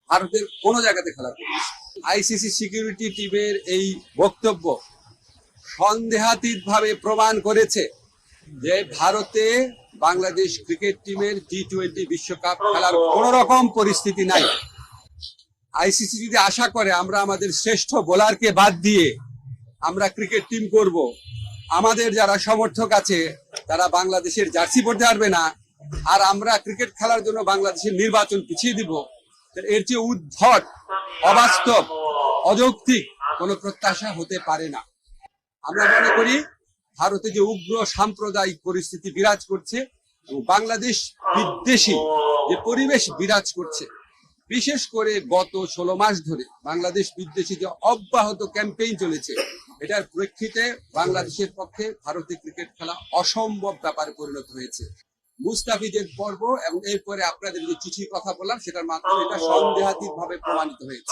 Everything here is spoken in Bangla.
ভারতের কোনো জায়গাতে খেলা করবে। আইসিসি সিকিউরিটি টিমের এই বক্তব্য সন্দেহাতীতভাবে প্রমাণ করেছে যে ভারতে বাংলাদেশ ক্রিকেট টিমের টি-20 বিশ্বকাপ খেলার কোন রকম পরিস্থিতি নাই। আইসিসি যদি আশা করে আমরা আমাদের শ্রেষ্ঠ বোলারকে বাদ দিয়ে আমরা ক্রিকেট টিম করব, আমাদের যারা সমর্থক আছে তারা বাংলাদেশের জার্সি পরতে পারবে না, আর আমরা ক্রিকেট খেলার জন্য বাংলাদেশের নির্বাচন পিছিয়ে দিব, এর চেয়ে উদ্ভট, অবাস্তব, অযৌক্তিক কোনো প্রত্যাশা হতে পারে না। আমরা মনে করি ভারতে যে উগ্র সাম্প্রদায়িক পরিস্থিতি বিরাজ করছে এবং বাংলাদেশ বিদ্বেষী যে পরিবেশ বিরাজ করছে, বিশেষ করে গত 16 মাস ধরে বাংলাদেশ বিদ্বেষী যে অব্যাহত ক্যাম্পেইন চলেছে, এটার প্রেক্ষিতে বাংলাদেশের পক্ষে ভারতে ক্রিকেট খেলা অসম্ভব ব্যাপারে পরিণত হয়েছে। মুস্তাফিজের পর্ব এবং এরপরে আপনাদের যে চিঠির কথা বললাম সেটার মাধ্যমে এটা সন্দেহাতীতভাবে প্রমাণিত হয়েছে।